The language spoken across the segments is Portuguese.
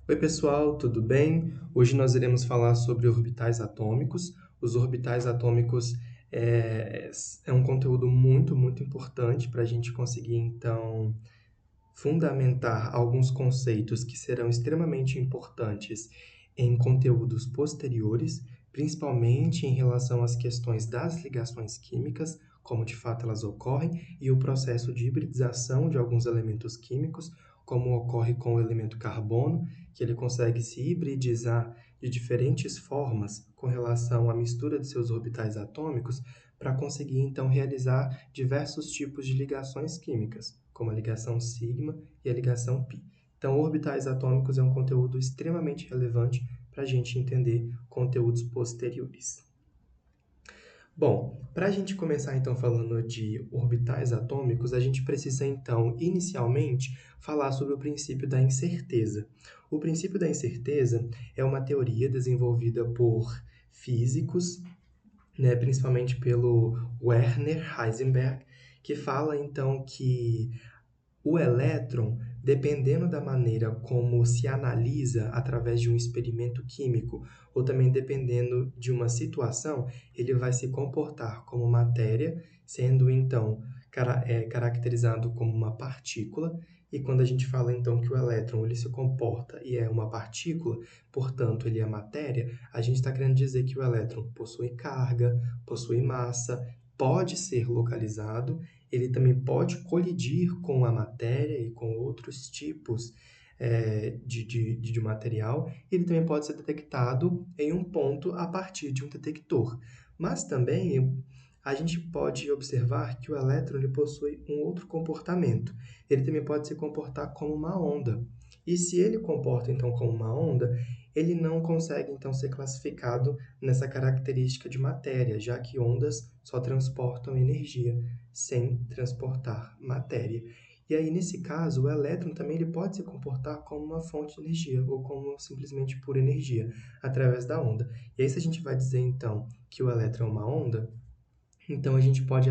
Oi, pessoal, tudo bem? Hoje nós iremos falar sobre orbitais atômicos. Os orbitais atômicos é um conteúdo muito importante para a gente conseguir, então, fundamentar alguns conceitos que serão extremamente importantes em conteúdos posteriores, principalmente em relação às questões das ligações químicas, como de fato elas ocorrem, e o processo de hibridização de alguns elementos químicos, como ocorre com o elemento carbono, que ele consegue se hibridizar de diferentes formas com relação à mistura de seus orbitais atômicos para conseguir então realizar diversos tipos de ligações químicas, como a ligação sigma e a ligação pi. Então, orbitais atômicos é um conteúdo extremamente relevante para a gente entender conteúdos posteriores. Bom, para a gente começar então falando de orbitais atômicos, a gente precisa então, inicialmente, falar sobre o princípio da incerteza. O princípio da incerteza é uma teoria desenvolvida por físicos, né, principalmente pelo Werner Heisenberg, que fala então que o elétron, dependendo da maneira como se analisa através de um experimento químico, ou também dependendo de uma situação, ele vai se comportar como matéria, sendo então caracterizado como uma partícula. E quando a gente fala então que o elétron ele se comporta e é uma partícula, portanto ele é matéria, a gente está querendo dizer que o elétron possui carga, possui massa, pode ser localizado, ele também pode colidir com a matéria e com outros tipos de material. Ele também pode ser detectado em um ponto a partir de um detector. Mas também a gente pode observar que o elétron ele possui um outro comportamento. Ele também pode se comportar como uma onda. E se ele comporta então como uma onda, ele não consegue então ser classificado nessa característica de matéria, já que ondas só transportam energia sem transportar matéria. E aí, nesse caso, o elétron também ele pode se comportar como uma fonte de energia, ou como simplesmente pura energia, através da onda. E aí, se a gente vai dizer, então, que o elétron é uma onda, então a gente pode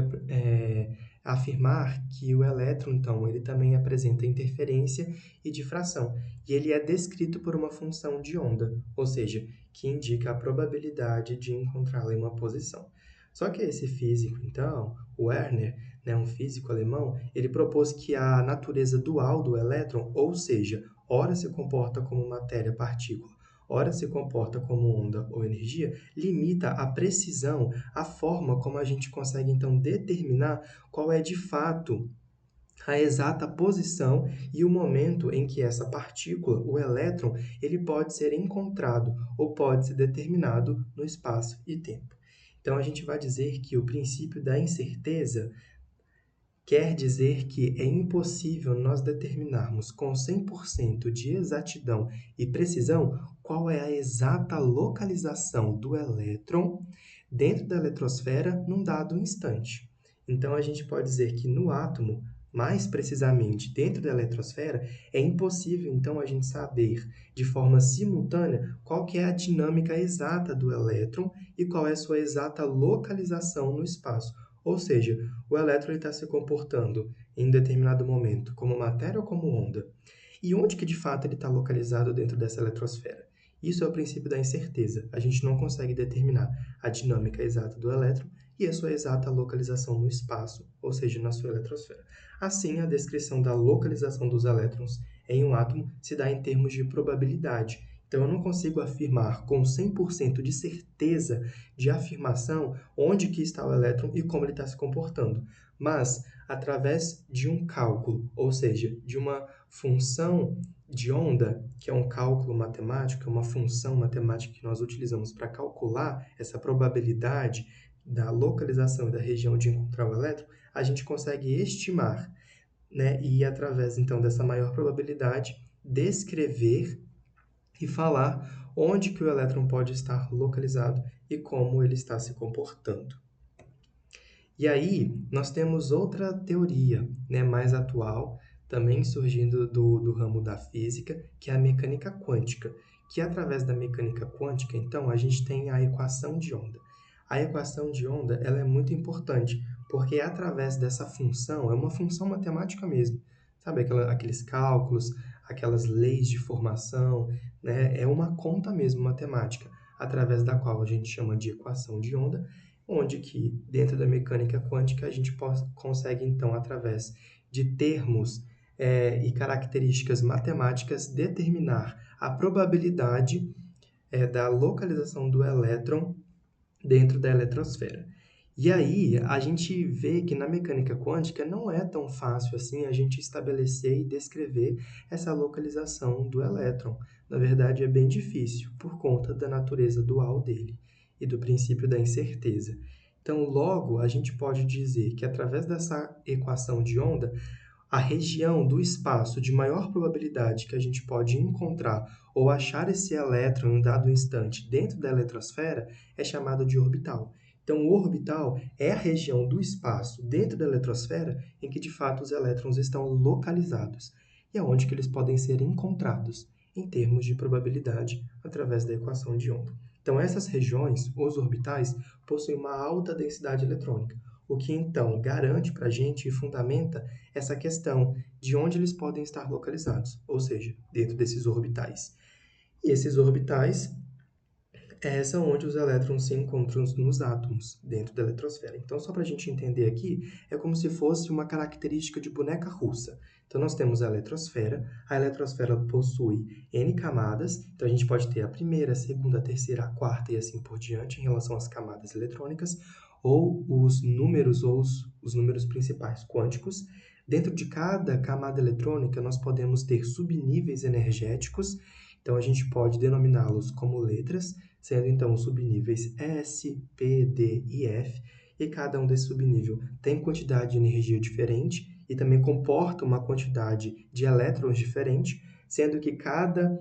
afirmar que o elétron, então, ele também apresenta interferência e difração, e ele é descrito por uma função de onda, ou seja, que indica a probabilidade de encontrá-la em uma posição. Só que esse físico, então, o Werner, né, um físico alemão, ele propôs que a natureza dual do elétron, ou seja, ora se comporta como matéria-partícula, ora se comporta como onda ou energia, limita a precisão, a forma como a gente consegue então determinar qual é de fato a exata posição e o momento em que essa partícula, o elétron, ele pode ser encontrado ou pode ser determinado no espaço e tempo. Então a gente vai dizer que o princípio da incerteza quer dizer que é impossível nós determinarmos com 100% de exatidão e precisão qual é a exata localização do elétron dentro da eletrosfera num dado instante. Então, a gente pode dizer que no átomo, mais precisamente dentro da eletrosfera, é impossível então a gente saber de forma simultânea qual que é a dinâmica exata do elétron e qual é a sua exata localização no espaço. Ou seja, o elétron está se comportando em determinado momento como matéria ou como onda. E onde que de fato ele está localizado dentro dessa eletrosfera? Isso é o princípio da incerteza. A gente não consegue determinar a dinâmica exata do elétron e a sua exata localização no espaço, ou seja, na sua eletrosfera. Assim, a descrição da localização dos elétrons em um átomo se dá em termos de probabilidade. Então, eu não consigo afirmar com 100% de certeza de afirmação onde que está o elétron e como ele está se comportando. Mas, através de um cálculo, ou seja, de uma função de onda, que é um cálculo matemático, é uma função matemática que nós utilizamos para calcular essa probabilidade da localização e da região de encontrar o elétron, a gente consegue estimar, né, e através então dessa maior probabilidade descrever e falar onde que o elétron pode estar localizado e como ele está se comportando. E aí, nós temos outra teoria, né, mais atual, também surgindo do ramo da física, que é a mecânica quântica, que através da mecânica quântica, então, a gente tem a equação de onda. A equação de onda ela é muito importante, porque através dessa função, é uma função matemática mesmo, sabe, aqueles cálculos, aquelas leis de formação, né? É uma conta mesmo matemática, através da qual a gente chama de equação de onda, onde que dentro da mecânica quântica a gente consegue então, através de termos e características matemáticas, determinar a probabilidade da localização do elétron dentro da eletrosfera. E aí, a gente vê que na mecânica quântica não é tão fácil assim a gente estabelecer e descrever essa localização do elétron. Na verdade, é bem difícil, por conta da natureza dual dele e do princípio da incerteza. Então, logo, a gente pode dizer que através dessa equação de onda, a região do espaço de maior probabilidade que a gente pode encontrar ou achar esse elétron em um dado instante dentro da eletrosfera é chamada de orbital. Então, o orbital é a região do espaço dentro da eletrosfera em que, de fato, os elétrons estão localizados e é onde que eles podem ser encontrados em termos de probabilidade através da equação de onda. Então, essas regiões, os orbitais, possuem uma alta densidade eletrônica, o que então garante para a gente e fundamenta essa questão de onde eles podem estar localizados, ou seja, dentro desses orbitais. E esses orbitais são onde os elétrons se encontram nos átomos, dentro da eletrosfera. Então, só para a gente entender aqui, é como se fosse uma característica de boneca russa. Então, nós temos a eletrosfera possui N camadas, então a gente pode ter a primeira, a segunda, a terceira, a quarta e assim por diante em relação às camadas eletrônicas, ou os números principais quânticos. Dentro de cada camada eletrônica, nós podemos ter subníveis energéticos, então a gente pode denominá-los como letras, sendo então os subníveis S, P, D e F, e cada um desse subnível tem quantidade de energia diferente e também comporta uma quantidade de elétrons diferente, sendo que cada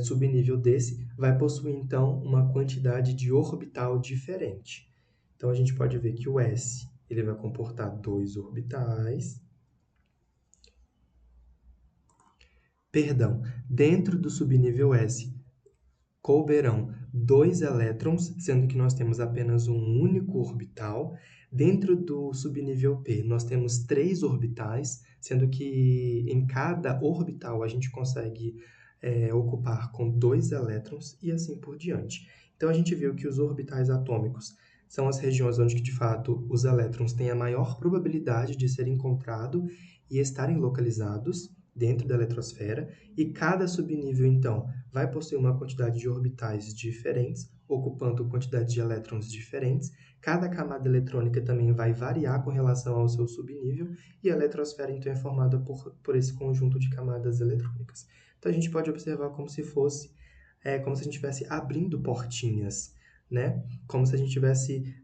subnível desse vai possuir então uma quantidade de orbital diferente. Então a gente pode ver que o S ele vai comportar 2 orbitais. Perdão, dentro do subnível S couberão 2 elétrons, sendo que nós temos apenas um único orbital. Dentro do subnível P, nós temos 3 orbitais, sendo que em cada orbital a gente consegue ocupar com 2 elétrons e assim por diante. Então, a gente viu que os orbitais atômicos são as regiões onde, de fato, os elétrons têm a maior probabilidade de ser encontrado e estarem localizados dentro da eletrosfera, e cada subnível, então, vai possuir uma quantidade de orbitais diferentes, ocupando quantidade de elétrons diferentes. Cada camada eletrônica também vai variar com relação ao seu subnível, e a eletrosfera, então, é formada por esse conjunto de camadas eletrônicas. Então, a gente pode observar como se fosse, como se a gente estivesse abrindo portinhas, né? Como se a gente estivesse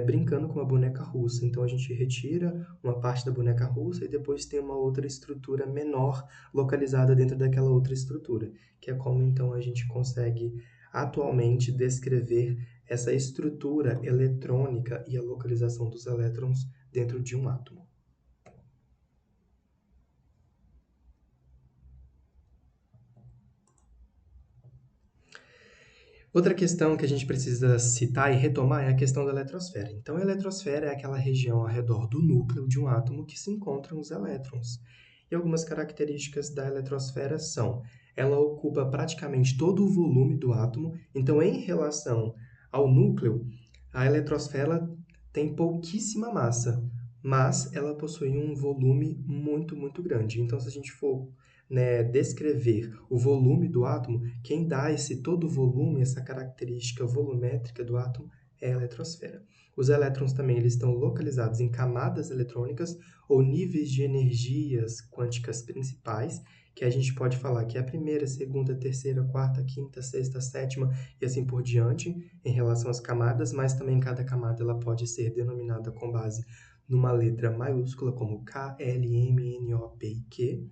brincando com uma boneca russa. Então, a gente retira uma parte da boneca russa e depois tem uma outra estrutura menor localizada dentro daquela outra estrutura, que é como, então, a gente consegue atualmente descrever essa estrutura eletrônica e a localização dos elétrons dentro de um átomo. Outra questão que a gente precisa citar e retomar é a questão da eletrosfera. Então, a eletrosfera é aquela região ao redor do núcleo de um átomo que se encontram os elétrons. E algumas características da eletrosfera são: ela ocupa praticamente todo o volume do átomo, então, em relação ao núcleo, a eletrosfera tem pouquíssima massa, mas ela possui um volume muito, muito grande. Então, se a gente for descrever o volume do átomo, quem dá esse todo volume, essa característica volumétrica do átomo, é a eletrosfera. Os elétrons também eles estão localizados em camadas eletrônicas ou níveis de energias quânticas principais, que a gente pode falar que é a primeira, segunda, terceira, quarta, quinta, sexta, sétima e assim por diante em relação às camadas, mas também cada camada ela pode ser denominada com base numa letra maiúscula como K, L, M, N, O, P e Q.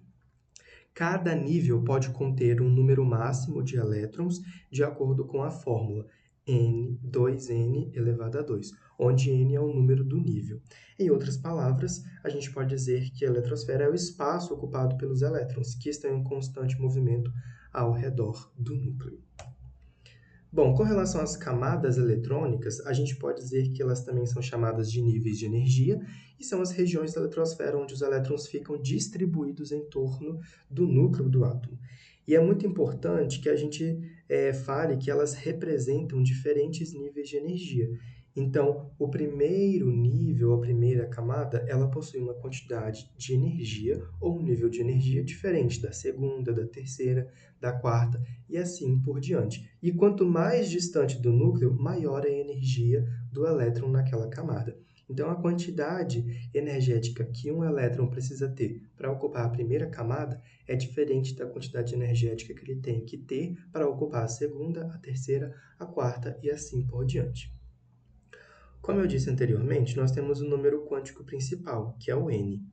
Cada nível pode conter um número máximo de elétrons de acordo com a fórmula N, 2N elevado a 2, onde N é o número do nível. Em outras palavras, a gente pode dizer que a eletrosfera é o espaço ocupado pelos elétrons, que estão em constante movimento ao redor do núcleo. Bom, com relação às camadas eletrônicas, a gente pode dizer que elas também são chamadas de níveis de energia e são as regiões da eletrosfera onde os elétrons ficam distribuídos em torno do núcleo do átomo. E é muito importante que a gente fale que elas representam diferentes níveis de energia. Então, o primeiro nível, a primeira camada, ela possui uma quantidade de energia ou um nível de energia diferente da segunda, da terceira, da quarta e assim por diante. E quanto mais distante do núcleo, maior é a energia do elétron naquela camada. Então, a quantidade energética que um elétron precisa ter para ocupar a primeira camada é diferente da quantidade energética que ele tem que ter para ocupar a segunda, a terceira, a quarta e assim por diante. Como eu disse anteriormente, nós temos o número quântico principal, que é o n.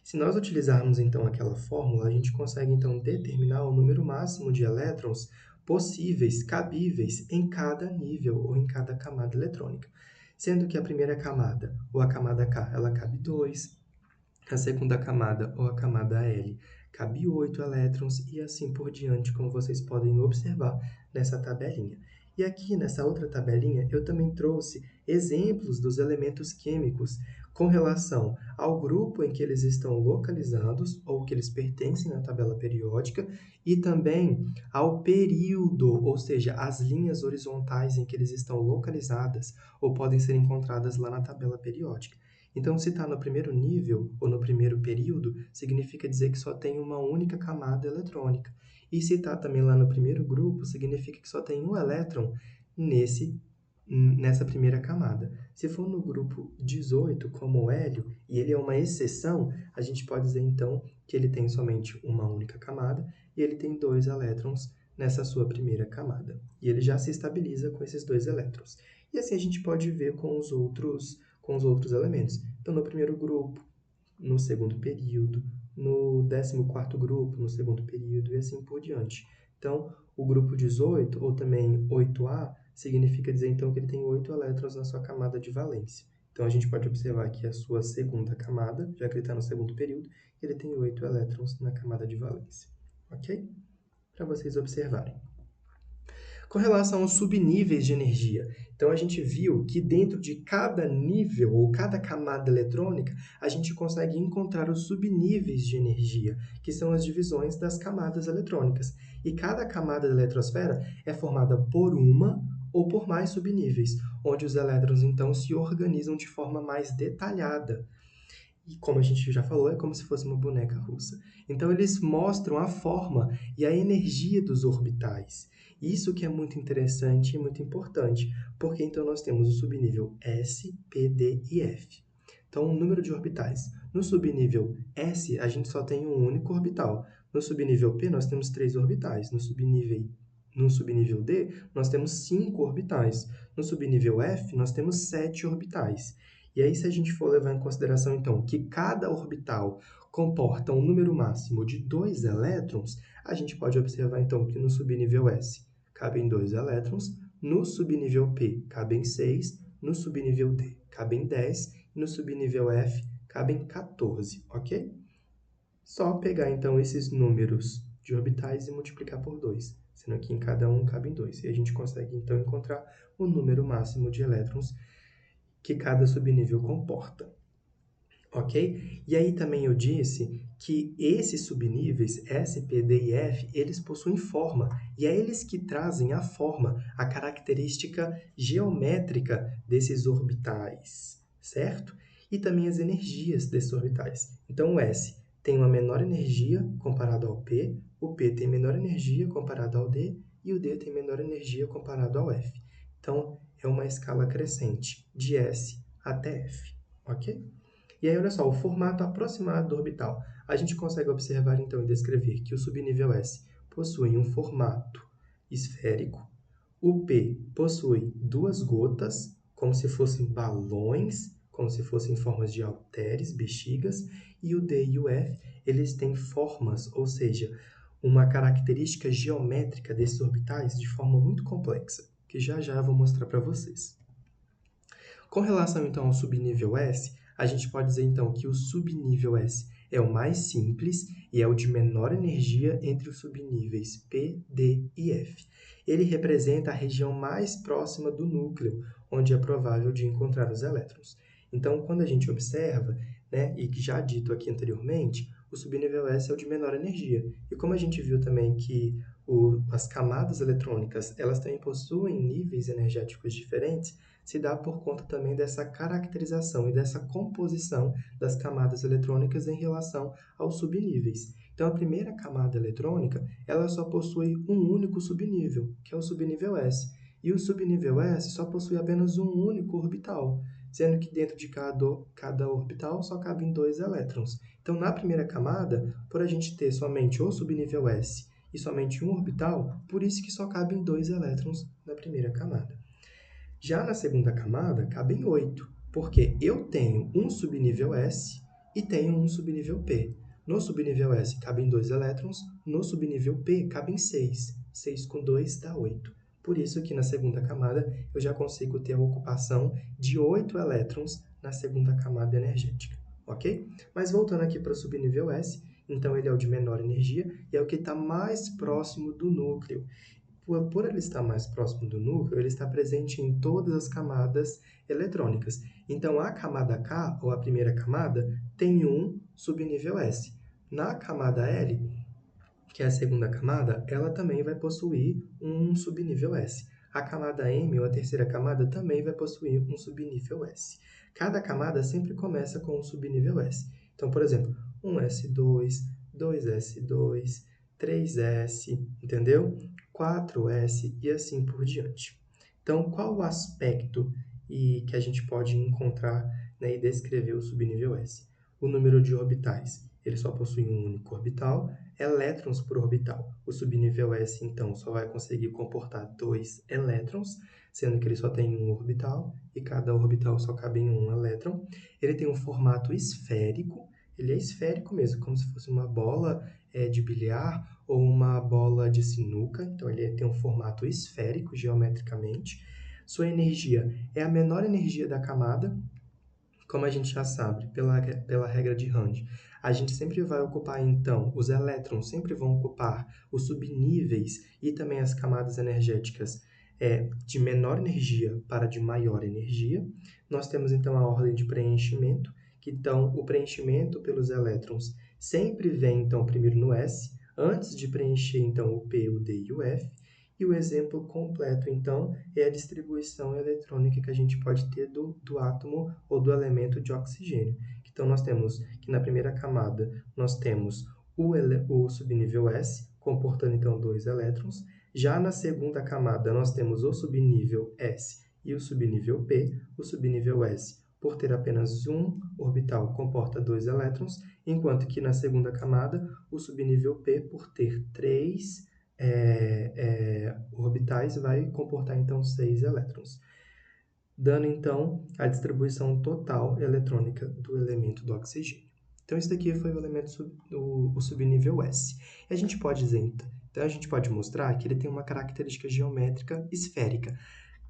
Se nós utilizarmos então aquela fórmula, a gente consegue então determinar o número máximo de elétrons possíveis, cabíveis em cada nível ou em cada camada eletrônica. Sendo que a primeira camada, ou a camada K, ela cabe 2, a segunda camada, ou a camada L, cabe 8 elétrons e assim por diante, como vocês podem observar nessa tabelinha. E aqui nessa outra tabelinha eu também trouxe exemplos dos elementos químicos com relação ao grupo em que eles estão localizados ou que eles pertencem na tabela periódica e também ao período, ou seja, as linhas horizontais em que eles estão localizadas ou podem ser encontradas lá na tabela periódica. Então, se está no primeiro nível ou no primeiro período, significa dizer que só tem uma única camada eletrônica. E se está também lá no primeiro grupo, significa que só tem um elétron nessa primeira camada. Se for no grupo 18, como o hélio, e ele é uma exceção, a gente pode dizer então que ele tem somente uma única camada e ele tem 2 elétrons nessa sua primeira camada. E ele já se estabiliza com esses 2 elétrons. E assim a gente pode ver com os outros elementos. Então, no primeiro grupo, no segundo período, no 14º grupo, no segundo período, e assim por diante. Então, o grupo 18, ou também 8A, significa dizer, então, que ele tem 8 elétrons na sua camada de valência. Então, a gente pode observar aqui a sua segunda camada, já que ele está no segundo período, ele tem 8 elétrons na camada de valência. Ok? Para vocês observarem. Com relação aos subníveis de energia, então a gente viu que dentro de cada nível ou cada camada eletrônica, a gente consegue encontrar os subníveis de energia, que são as divisões das camadas eletrônicas. E cada camada da eletrosfera é formada por uma ou por mais subníveis, onde os elétrons então se organizam de forma mais detalhada. E como a gente já falou, é como se fosse uma boneca russa. Então, eles mostram a forma e a energia dos orbitais. Isso que é muito interessante e muito importante, porque então nós temos o subnível S, P, D e F. Então, o número de orbitais. No subnível S, a gente só tem um único orbital. No subnível P, nós temos 3 orbitais. No subnível D, nós temos 5 orbitais. No subnível F, nós temos 7 orbitais. E aí, se a gente for levar em consideração, então, que cada orbital comporta um número máximo de 2 elétrons, a gente pode observar, então, que no subnível S cabem 2 elétrons, no subnível P cabem 6, no subnível D cabem 10 e no subnível F cabem 14, ok? Só pegar, então, esses números de orbitais e multiplicar por 2, sendo que em cada um cabem 2. E a gente consegue, então, encontrar o número máximo de elétrons que cada subnível comporta, ok? E aí também eu disse que esses subníveis, S, P, D e F, eles possuem forma, e é eles que trazem a forma, a característica geométrica desses orbitais, certo? E também as energias desses orbitais. Então, o S tem uma menor energia comparado ao P, o P tem menor energia comparado ao D, e o D tem menor energia comparado ao F. Então, é uma escala crescente, de S até F, ok? E aí, olha só, o formato aproximado do orbital. A gente consegue observar, então, e descrever que o subnível S possui um formato esférico, o P possui 2 gotas, como se fossem balões, como se fossem formas de halteres, bexigas, e o D e o F, eles têm formas, ou seja, uma característica geométrica desses orbitais de forma muito complexa, que já já eu vou mostrar para vocês. Com relação, então, ao subnível S, a gente pode dizer, então, que o subnível S é o mais simples e é o de menor energia entre os subníveis P, D e F. ele representa a região mais próxima do núcleo, onde é provável de encontrar os elétrons. Então, quando a gente observa, né, e que já dito aqui anteriormente, o subnível S é o de menor energia. E como a gente viu também que as camadas eletrônicas, elas também possuem níveis energéticos diferentes, se dá por conta também dessa caracterização e dessa composição das camadas eletrônicas em relação aos subníveis. Então, a primeira camada eletrônica, ela só possui um único subnível, que é o subnível S. E o subnível S só possui apenas um único orbital, sendo que dentro de cada orbital só cabem 2 elétrons. Então, na primeira camada, por a gente ter somente o subnível S e somente um orbital, por isso que só cabem 2 elétrons na primeira camada. Já na segunda camada, cabem 8, porque eu tenho um subnível S e tenho um subnível P. No subnível S cabem 2 elétrons, no subnível P cabem 6. 6 com 2 dá 8. Por isso que na segunda camada eu já consigo ter a ocupação de 8 elétrons na segunda camada energética, ok? Mas voltando aqui para o subnível S, então ele é o de menor energia e é o que está mais próximo do núcleo. Por ele estar mais próximo do núcleo, ele está presente em todas as camadas eletrônicas. Então, a camada K, ou a primeira camada, tem um subnível S. Na camada L, que é a segunda camada, ela também vai possuir um subnível S. A camada M, ou a terceira camada, também vai possuir um subnível S. Cada camada sempre começa com um subnível S. Então, por exemplo, um S2, 2S2, 3S, entendeu? 4S e assim por diante. Então, qual o aspecto que a gente pode encontrar, né, e descrever o subnível S? O número de orbitais. Ele só possui um único orbital, elétrons por orbital. O subnível S, então, só vai conseguir comportar 2 elétrons, sendo que ele só tem um orbital, e cada orbital só cabe em um elétron. Ele tem um formato esférico, ele é esférico mesmo, como se fosse uma bola de bilhar ou uma bola de sinuca, então ele tem um formato esférico geometricamente. Sua energia é a menor energia da camada, como a gente já sabe, pela regra de Hund. A gente sempre vai ocupar, então, os elétrons sempre vão ocupar os subníveis e também as camadas energéticas de menor energia para de maior energia. Nós temos, então, a ordem de preenchimento, que, então, o preenchimento pelos elétrons sempre vem, então, primeiro no S, antes de preencher, então, o P, o D e o F. E o exemplo completo, então, é a distribuição eletrônica que a gente pode ter do átomo ou do elemento de oxigênio. Então, nós temos que na primeira camada nós temos o subnível S, comportando, então, 2 elétrons. Já na segunda camada, nós temos o subnível S e o subnível P. O subnível S, por ter apenas um orbital, comporta 2 elétrons, enquanto que na segunda camada, o subnível P, por ter 3 orbitais, vai comportar, então, 6 elétrons, dando, então, a distribuição total eletrônica do elemento do oxigênio. Então, esse daqui foi o elemento o subnível S. E a gente pode dizer, então, a gente pode mostrar que ele tem uma característica geométrica esférica.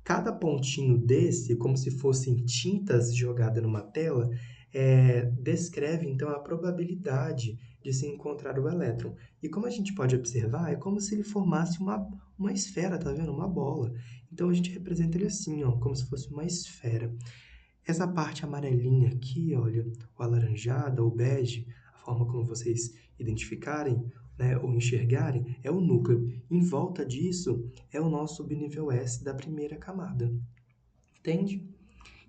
Cada pontinho desse, como se fossem tintas jogadas numa tela, descreve, então, a probabilidade de se encontrar o elétron. E como a gente pode observar, é como se ele formasse uma esfera, tá vendo? Uma bola. Então, a gente representa ele assim, ó, como se fosse uma esfera. Essa parte amarelinha aqui, olha, ou alaranjada, ou bege, a forma como vocês identificarem, né, ou enxergarem, é o núcleo. Em volta disso é o nosso subnível S da primeira camada. Entende?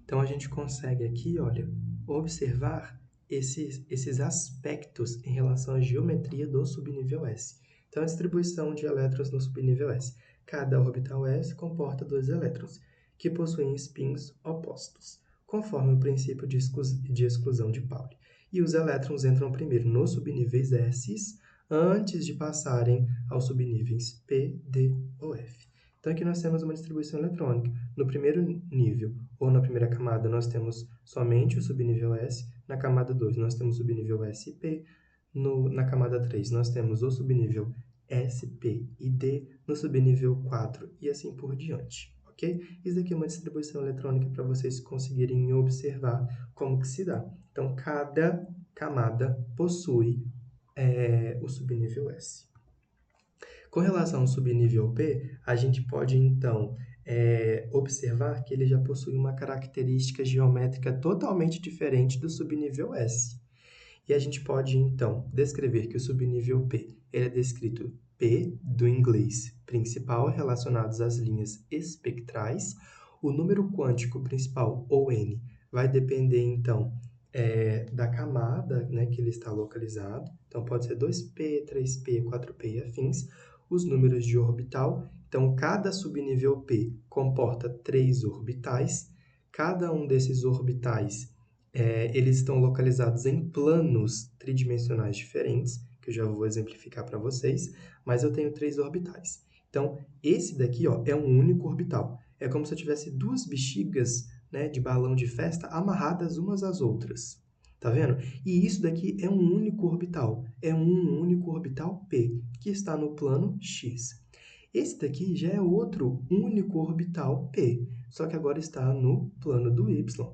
Então, a gente consegue aqui, olha, observar esses aspectos em relação à geometria do subnível S. Então, a distribuição de elétrons no subnível S. Cada orbital S comporta 2 elétrons, que possuem spins opostos, conforme o princípio de exclusão de Pauli. E os elétrons entram primeiro nos subníveis S, antes de passarem aos subníveis P, D ou F. Então, aqui nós temos uma distribuição eletrônica. No primeiro nível, ou na primeira camada, nós temos somente o subnível S. Na camada 2, nós temos o subnível SP. Na camada 3, nós temos o subnível SP e D. No subnível 4, e assim por diante. Ok? Isso aqui é uma distribuição eletrônica para vocês conseguirem observar como que se dá. Então, cada camada possui o subnível S. Com relação ao subnível P, a gente pode, então, observar que ele já possui uma característica geométrica totalmente diferente do subnível S. E a gente pode, então, descrever que o subnível P ele é descrito P, do inglês principal, relacionados às linhas espectrais. O número quântico principal, ou N, vai depender, então, da camada, né, que ele está localizado. Então, pode ser 2P, 3P, 4P e afins. Os números de orbital, então, cada subnível P comporta 3 orbitais. Cada um desses orbitais eles estão localizados em planos tridimensionais diferentes, que eu já vou exemplificar para vocês, mas eu tenho 3 orbitais. Então, esse daqui ó, é um único orbital. É como se eu tivesse duas bexigas, né, de balão de festa amarradas umas às outras. Tá vendo? E isso daqui é um único orbital. É um único orbital P, que está no plano X. Esse daqui já é outro único orbital P, só que agora está no plano do Y.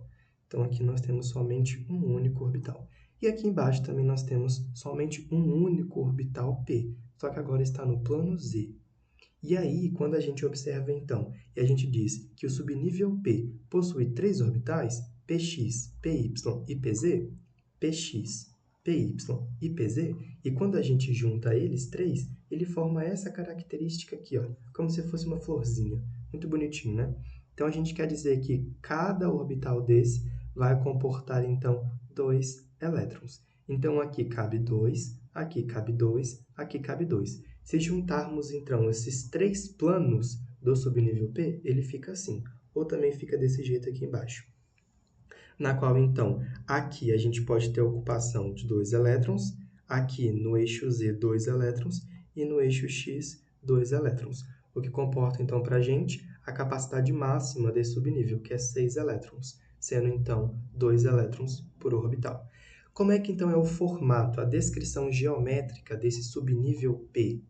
Então, aqui nós temos somente um único orbital. E aqui embaixo também nós temos somente um único orbital P, só que agora está no plano Z. E aí, quando a gente observa, então, e a gente diz que o subnível P possui 3 orbitais, Px, Py e Pz, Px, Py e Pz, e quando a gente junta eles três, ele forma essa característica aqui, ó, como se fosse uma florzinha. Muito bonitinho, né? Então, a gente quer dizer que cada orbital desse vai comportar, então, 2 elétrons. Então, aqui cabe 2, aqui cabe 2, aqui cabe 2. Se juntarmos, então, esses 3 planos do subnível P, ele fica assim, ou também fica desse jeito aqui embaixo. Na qual, então, aqui a gente pode ter a ocupação de 2 elétrons, aqui no eixo Z, 2 elétrons, e no eixo X, 2 elétrons, o que comporta, então, para a gente a capacidade máxima desse subnível, que é 6 elétrons, sendo, então, 2 elétrons por orbital. Como é que, então, é o formato, a descrição geométrica desse subnível P?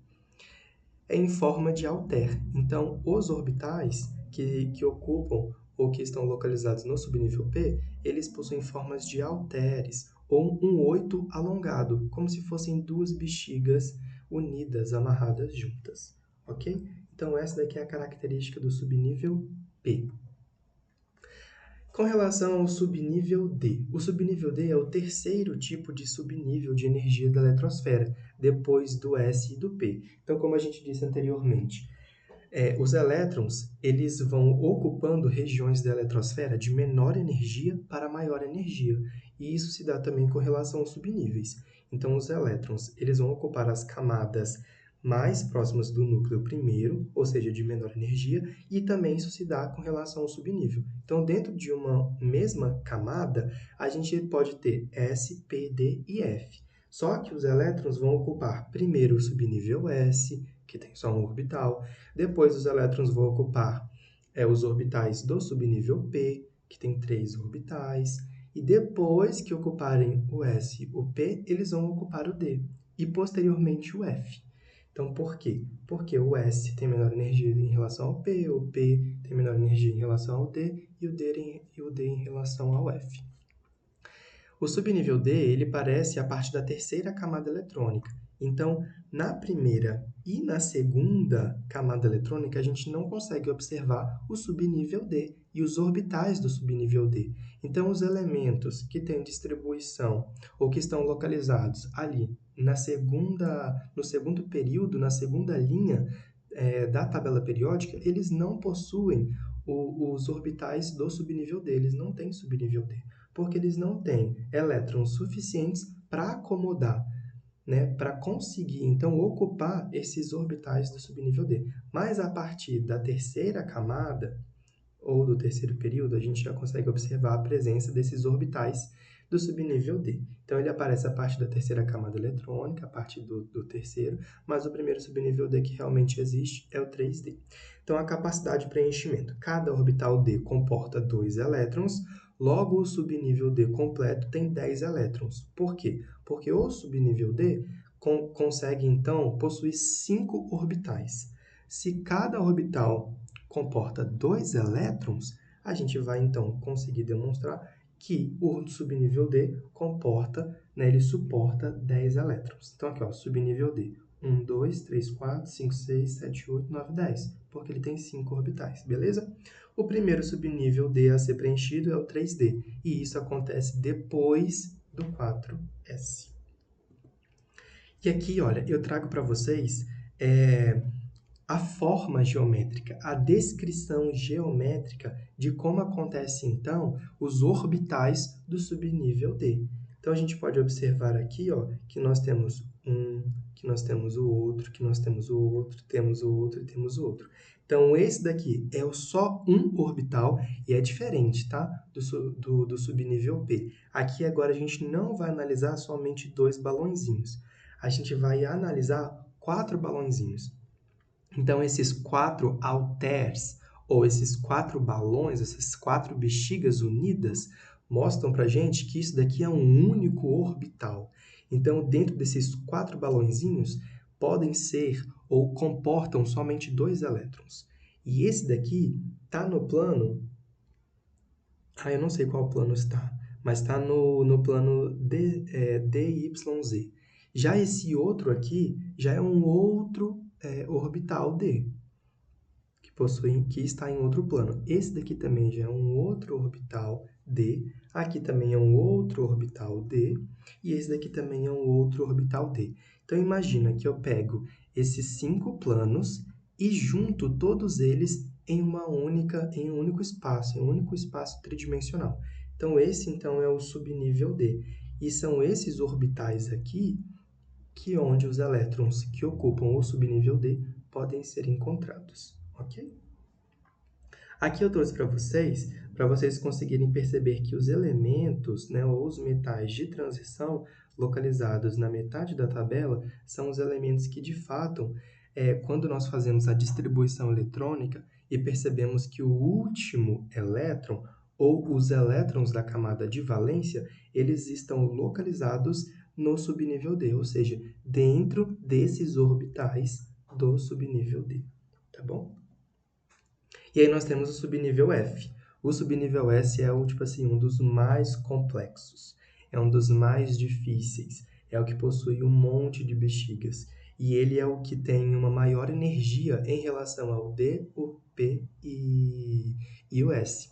É em forma de alter. Então, os orbitais que ocupam ou que estão localizados no subnível P, eles possuem formas de halteres, ou um oito alongado, como se fossem duas bexigas unidas, amarradas juntas. Ok? Então, essa daqui é a característica do subnível P. Com relação ao subnível D, o subnível D é o terceiro tipo de subnível de energia da eletrosfera, depois do S e do P. Então, como a gente disse anteriormente, os elétrons eles vão ocupando regiões da eletrosfera de menor energia para maior energia, e isso se dá também com relação aos subníveis. Então, os elétrons eles vão ocupar as camadas mais próximas do núcleo primeiro, ou seja, de menor energia, e também isso se dá com relação ao subnível. Então, dentro de uma mesma camada, a gente pode ter S, P, D e F. Só que os elétrons vão ocupar primeiro o subnível S, que tem só um orbital, depois os elétrons vão ocupar os orbitais do subnível P, que tem 3 orbitais, e depois que ocuparem o S e o P, eles vão ocupar o D, e posteriormente o F. Então, por quê? Porque o S tem menor energia em relação ao P, o P tem menor energia em relação ao D e o D em relação ao F. O subnível D ele parece a parte da terceira camada eletrônica. Então, na primeira e na segunda camada eletrônica, a gente não consegue observar o subnível D e os orbitais do subnível D. Então, os elementos que têm distribuição ou que estão localizados ali no segundo período, na segunda linha da tabela periódica, eles não possuem os orbitais do subnível D, eles não têm subnível D, porque eles não têm elétrons suficientes para acomodar, né, para conseguir, então, ocupar esses orbitais do subnível D. Mas a partir da terceira camada, ou do terceiro período, a gente já consegue observar a presença desses orbitais do subnível D. Então, ele aparece a partir da terceira camada eletrônica, a partir do terceiro, mas o primeiro subnível D que realmente existe é o 3D. Então, a capacidade de preenchimento. Cada orbital D comporta 2 elétrons, logo o subnível D completo tem 10 elétrons. Por quê? Porque o subnível D consegue, então, possuir 5 orbitais. Se cada orbital comporta 2 elétrons, a gente vai, então, conseguir demonstrar que o subnível D comporta, né, ele suporta 10 elétrons. Então, aqui, ó, subnível D. 1, 2, 3, 4, 5, 6, 7, 8, 9, 10, porque ele tem 5 orbitais, beleza? O primeiro subnível D a ser preenchido é o 3D, e isso acontece depois do 4S. E aqui, olha, eu trago para vocês a forma geométrica, a descrição geométrica de como acontece, então, os orbitais do subnível D. Então, a gente pode observar aqui, ó, que nós temos um, que nós temos o outro, que nós temos o outro, temos o outro e temos o outro. Então, esse daqui é só um orbital e é diferente, tá? Do subnível P. Aqui, agora, a gente não vai analisar somente 2 balõezinhos. A gente vai analisar 4 balõezinhos. Então, esses 4 halteres, ou esses 4 balões, essas 4 bexigas unidas, mostram para a gente que isso daqui é um único orbital. Então, dentro desses 4 balõezinhos, podem ser ou comportam somente 2 elétrons. E esse daqui está no plano... eu não sei qual plano está, mas está no plano DYZ. Já esse outro aqui, já é um outro orbital D, que está em outro plano. Esse daqui também já é um outro orbital D, aqui também é um outro orbital D, e esse daqui também é um outro orbital D. Então, imagina que eu pego esses 5 planos e junto todos eles em um único espaço tridimensional. Então, esse então é o subnível D. E são esses orbitais aqui onde os elétrons que ocupam o subnível D podem ser encontrados, ok? Aqui eu trouxe para vocês conseguirem perceber que os elementos, né, ou os metais de transição localizados na metade da tabela são os elementos que, de fato, quando nós fazemos a distribuição eletrônica e percebemos que o último elétron, ou os elétrons da camada de valência, eles estão localizados no subnível D, ou seja, dentro desses orbitais do subnível D, tá bom? E aí nós temos o subnível F. O subnível S é o, tipo assim, um dos mais complexos, é um dos mais difíceis, é o que possui um monte de bexigas. E ele é o que tem uma maior energia em relação ao D, o P e o S.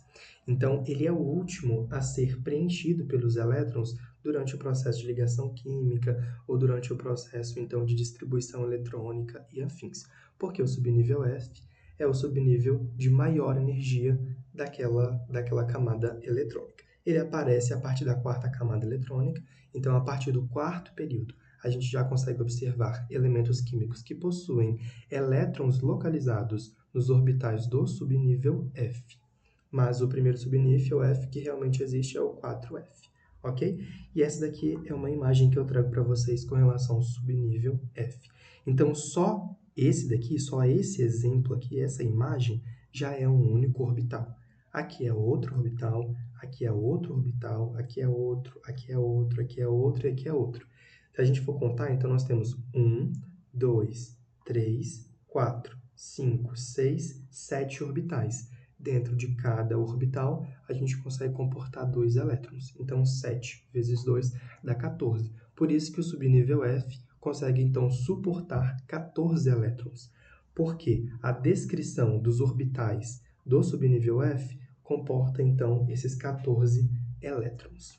Então, ele é o último a ser preenchido pelos elétrons durante o processo de ligação química ou durante o processo, então, de distribuição eletrônica e afins. Porque o subnível F é o subnível de maior energia daquela camada eletrônica. Ele aparece a partir da quarta camada eletrônica, então, a partir do quarto período, a gente já consegue observar elementos químicos que possuem elétrons localizados nos orbitais do subnível F. Mas o primeiro subnível F que realmente existe é o 4F, ok? E essa daqui é uma imagem que eu trago para vocês com relação ao subnível F. Então, só esse exemplo aqui, essa imagem, já é um único orbital. Aqui é outro orbital, aqui é outro orbital, aqui é outro, aqui é outro, aqui é outro e aqui é outro. Se a gente for contar, então nós temos 1, 2, 3, 4, 5, 6, 7 orbitais. Dentro de cada orbital, a gente consegue comportar 2 elétrons. Então, 7 vezes 2 dá 14. Por isso que o subnível F consegue, então, suportar 14 elétrons. Porque a descrição dos orbitais do subnível F comporta, então, esses 14 elétrons.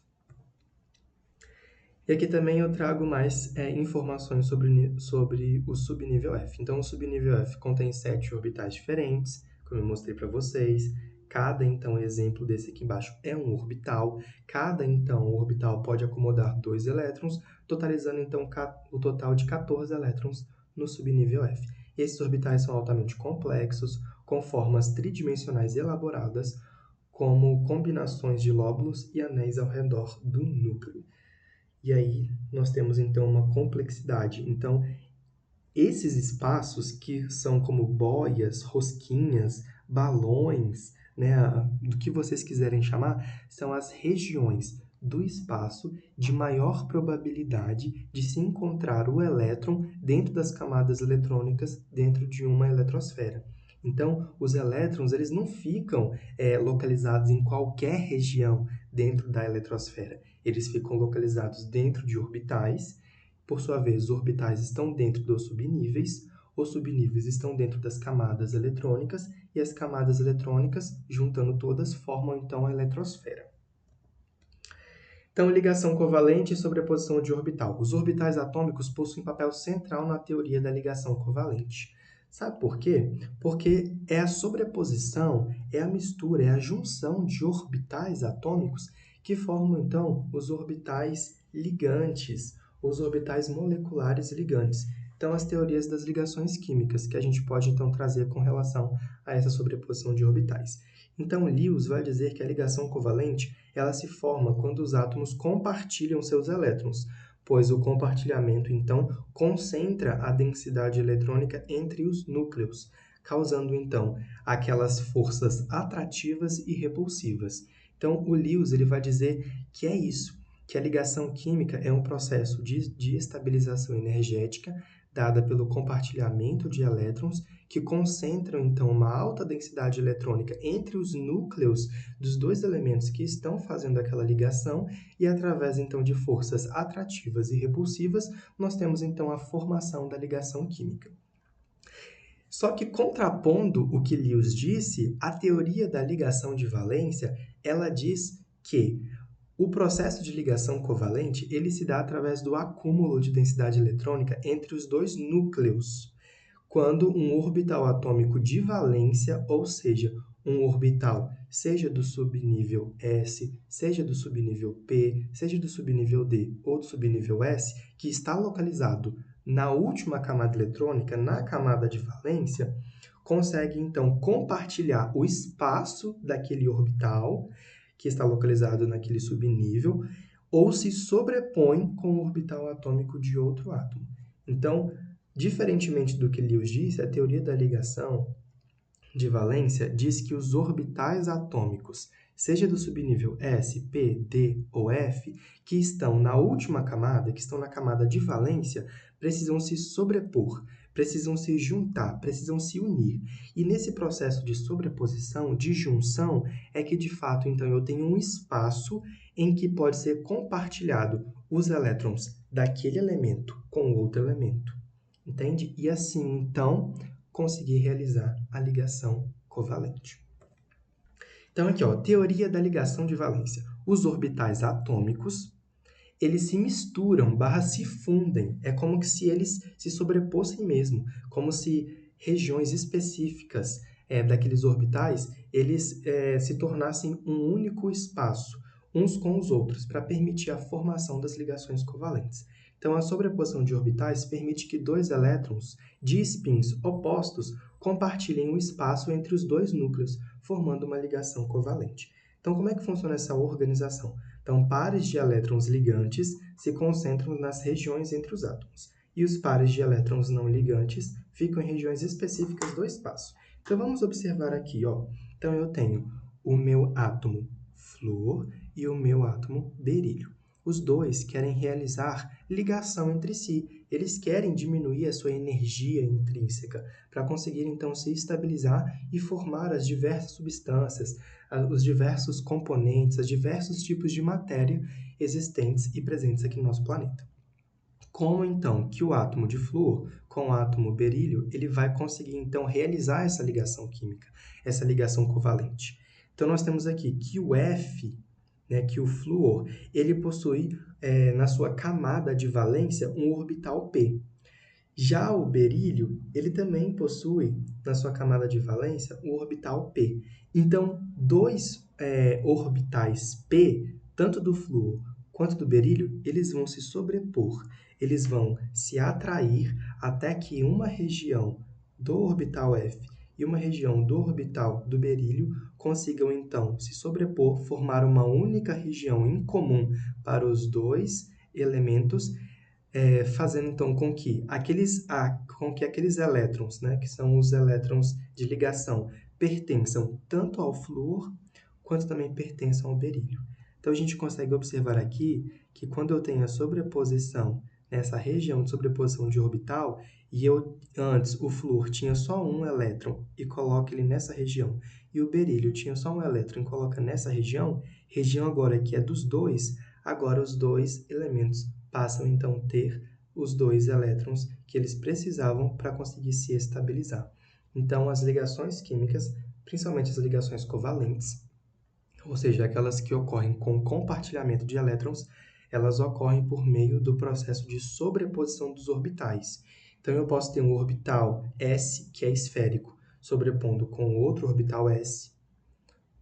E aqui também eu trago mais informações sobre o subnível F. Então, o subnível F contém 7 orbitais diferentes, como eu mostrei para vocês. Cada, então, exemplo desse aqui embaixo é um orbital. Cada, então, orbital pode acomodar 2 elétrons, totalizando, então, o total de 14 elétrons no subnível F. Esses orbitais são altamente complexos, com formas tridimensionais elaboradas, como combinações de lóbulos e anéis ao redor do núcleo. E aí nós temos, então, uma complexidade. Então, esses espaços que são como boias, rosquinhas, balões, né, do que vocês quiserem chamar, são as regiões do espaço de maior probabilidade de se encontrar o elétron dentro das camadas eletrônicas dentro de uma eletrosfera. Então, os elétrons eles não ficam localizados em qualquer região dentro da eletrosfera. Eles ficam localizados dentro de orbitais Por sua vez, os orbitais estão dentro dos subníveis, os subníveis estão dentro das camadas eletrônicas e as camadas eletrônicas, juntando todas, formam então a eletrosfera. Então, ligação covalente e sobreposição de orbital. Os orbitais atômicos possuem papel central na teoria da ligação covalente. Sabe por quê? Porque é a sobreposição, é a mistura, é a junção de orbitais atômicos que formam, então, os orbitais ligantes, os orbitais moleculares ligantes. Então, as teorias das ligações químicas que a gente pode, então, trazer com relação a essa sobreposição de orbitais. Então, Lewis vai dizer que a ligação covalente ela se forma quando os átomos compartilham seus elétrons, pois o compartilhamento, então, concentra a densidade eletrônica entre os núcleos, causando, então, aquelas forças atrativas e repulsivas. Então, o Lewis ele vai dizer que é isso, que a ligação química é um processo de estabilização energética dada pelo compartilhamento de elétrons que concentram, então, uma alta densidade eletrônica entre os núcleos dos dois elementos que estão fazendo aquela ligação e, através, então, de forças atrativas e repulsivas, nós temos, então, a formação da ligação química. Só que, contrapondo o que Lewis disse, a teoria da ligação de valência, ela diz que o processo de ligação covalente ele se dá através do acúmulo de densidade eletrônica entre os dois núcleos, quando um orbital atômico de valência, ou seja, um orbital seja do subnível S, seja do subnível P, seja do subnível D ou do subnível S, que está localizado na última camada eletrônica, na camada de valência, consegue então compartilhar o espaço daquele orbital que está localizado naquele subnível, ou se sobrepõe com o orbital atômico de outro átomo. Então, diferentemente do que Lewis disse, a teoria da ligação de valência diz que os orbitais atômicos, seja do subnível S, P, D ou F, que estão na última camada, que estão na camada de valência, precisam se sobrepor, precisam se juntar, precisam se unir. E nesse processo de sobreposição, de junção, é que de fato, então, eu tenho um espaço em que pode ser compartilhado os elétrons daquele elemento com outro elemento. Entende? E assim, então, conseguir realizar a ligação covalente. Então, aqui, ó, teoria da ligação de valência. Os orbitais atômicos, eles se misturam, se fundem. É como se eles se sobrepossem mesmo, como se regiões específicas daqueles orbitais, eles se tornassem um único espaço, uns com os outros, para permitir a formação das ligações covalentes. Então, a sobreposição de orbitais permite que dois elétrons de spins opostos compartilhem o espaço entre os dois núcleos, formando uma ligação covalente. Então, como é que funciona essa organização? Então, pares de elétrons ligantes se concentram nas regiões entre os átomos, e os pares de elétrons não ligantes ficam em regiões específicas do espaço. Então, vamos observar aqui, ó. Então, eu tenho o meu átomo flúor e o meu átomo berílio. Os dois querem realizar ligação entre si. Eles querem diminuir a sua energia intrínseca para conseguir, então, se estabilizar e formar as diversas substâncias, os diversos componentes, os diversos tipos de matéria existentes e presentes aqui no nosso planeta. Como, então, que o átomo de flúor com o átomo berílio, ele vai conseguir, então, realizar essa ligação química, essa ligação covalente. Então, nós temos aqui que o F, que o flúor, ele possui na sua camada de valência um orbital P. Já o berílio, ele também possui na sua camada de valência um orbital P. Então, dois orbitais P, tanto do flúor quanto do berílio, eles vão se sobrepor, eles vão se atrair até que uma região do orbital F e uma região do orbital do berílio consigam, então, se sobrepor, formar uma única região em comum para os dois elementos, fazendo, então, com que aqueles elétrons, que são os elétrons de ligação, pertençam tanto ao flúor quanto também pertençam ao berílio. Então, a gente consegue observar aqui que quando eu tenho a sobreposição nessa região de sobreposição de orbital, e antes o flúor tinha só um elétron e coloca ele nessa região, e o berílio tinha só um elétron e coloca nessa região agora que é dos dois, agora os dois elementos passam então a ter os dois elétrons que eles precisavam para conseguir se estabilizar. Então, as ligações químicas, principalmente as ligações covalentes, ou seja, aquelas que ocorrem com compartilhamento de elétrons, elas ocorrem por meio do processo de sobreposição dos orbitais. Então, eu posso ter um orbital S, que é esférico, sobrepondo com outro orbital S,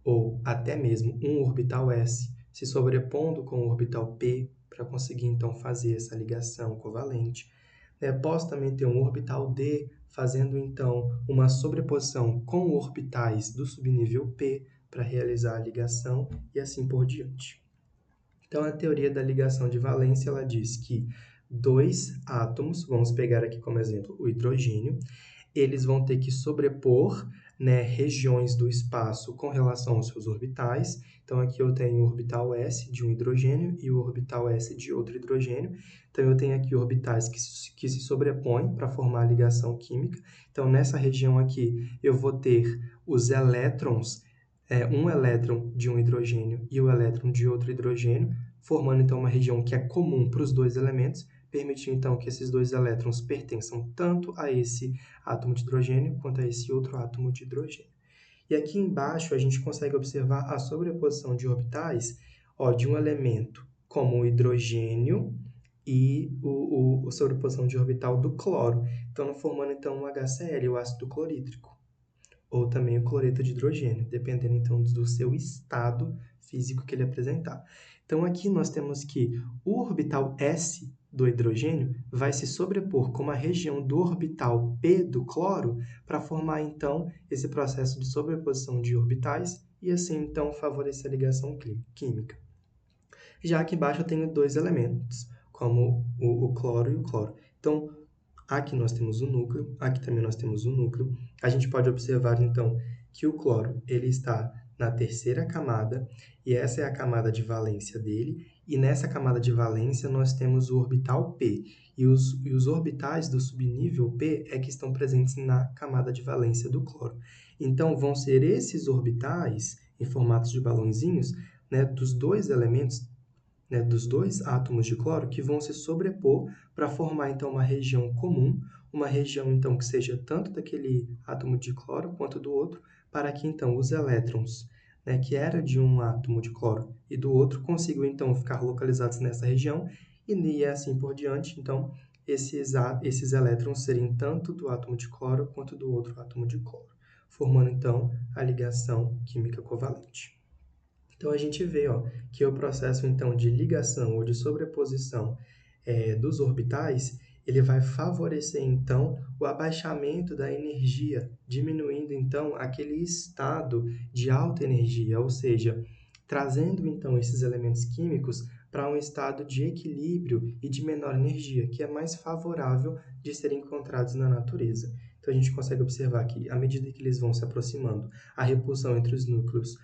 ou até mesmo um orbital S se sobrepondo com o orbital P para conseguir, então, fazer essa ligação covalente. Posso também ter um orbital D fazendo, então, uma sobreposição com orbitais do subnível P para realizar a ligação e assim por diante. Então, a teoria da ligação de valência, ela diz que dois átomos, vamos pegar aqui como exemplo o hidrogênio, eles vão ter que sobrepor, né, regiões do espaço com relação aos seus orbitais. Então, aqui eu tenho o orbital S de um hidrogênio e o orbital S de outro hidrogênio. Então, eu tenho aqui orbitais que se sobrepõem para formar a ligação química. Então, nessa região aqui, eu vou ter os elétrons, um elétron de um hidrogênio e o elétron de outro hidrogênio, formando, então, uma região que é comum para os dois elementos, permitindo, então, que esses dois elétrons pertençam tanto a esse átomo de hidrogênio quanto a esse outro átomo de hidrogênio. E aqui embaixo a gente consegue observar a sobreposição de orbitais, de um elemento como o hidrogênio e a sobreposição de orbital do cloro, então formando então um HCl, o ácido clorídrico, ou também o cloreto de hidrogênio, dependendo então do seu estado físico que ele apresentar. Então aqui nós temos que o orbital S do hidrogênio vai se sobrepor com uma região do orbital P do cloro para formar então esse processo de sobreposição de orbitais e assim então favorecer a ligação química. Já aqui embaixo eu tenho dois elementos, como o cloro e o cloro. Então, aqui nós temos o núcleo, aqui também nós temos o núcleo. A gente pode observar, então, que o cloro ele está na terceira camada, e essa é a camada de valência dele, e nessa camada de valência nós temos o orbital P, e os orbitais do subnível P é que estão presentes na camada de valência do cloro. Então, vão ser esses orbitais, em formatos de balãozinhos, né, dos dois elementos, né, dos dois átomos de cloro que vão se sobrepor para formar, então, uma região comum, uma região, então, que seja tanto daquele átomo de cloro quanto do outro, para que, então, os elétrons, né, que era de um átomo de cloro e do outro, consigam, então, ficar localizados nessa região e assim por diante. Então, esses elétrons serem tanto do átomo de cloro quanto do outro átomo de cloro, formando, então, a ligação química covalente. Então, a gente vê que o processo então, de ligação ou de sobreposição dos orbitais, ele vai favorecer então, o abaixamento da energia, diminuindo então, aquele estado de alta energia, ou seja, trazendo então, esses elementos químicos para um estado de equilíbrio e de menor energia, que é mais favorável de serem encontrados na natureza. Então, a gente consegue observar que, à medida que eles vão se aproximando, a repulsão entre os núcleos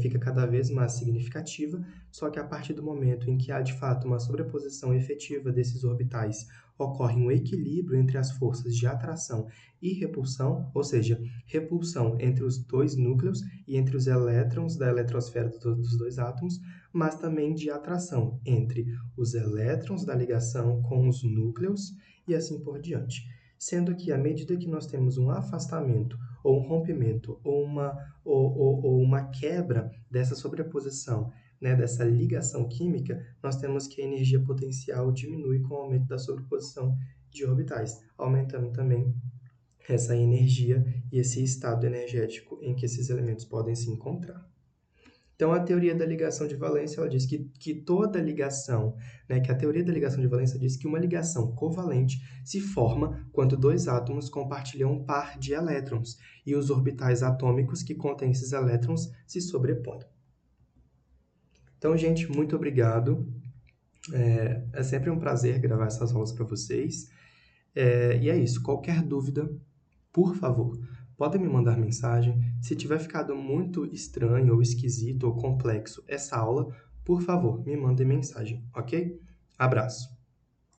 fica cada vez mais significativa, só que a partir do momento em que há de fato uma sobreposição efetiva desses orbitais, ocorre um equilíbrio entre as forças de atração e repulsão, ou seja, repulsão entre os dois núcleos e entre os elétrons da eletrosfera dos dois átomos, mas também de atração entre os elétrons da ligação com os núcleos e assim por diante. Sendo que, à medida que nós temos um afastamento ou um rompimento ou uma quebra dessa sobreposição, né, dessa ligação química, nós temos que a energia potencial diminui com o aumento da sobreposição de orbitais, aumentando também essa energia e esse estado energético em que esses elementos podem se encontrar. Então, a teoria da ligação de valência, ela diz que toda ligação, né, que a teoria da ligação de valência diz que uma ligação covalente se forma quando dois átomos compartilham um par de elétrons e os orbitais atômicos que contêm esses elétrons se sobrepõem. Então, gente, muito obrigado. É sempre um prazer gravar essas aulas para vocês. E é isso. Qualquer dúvida, por favor, podem me mandar mensagem. Se tiver ficado muito estranho ou esquisito ou complexo essa aula, por favor, me mandem mensagem, ok? Abraço!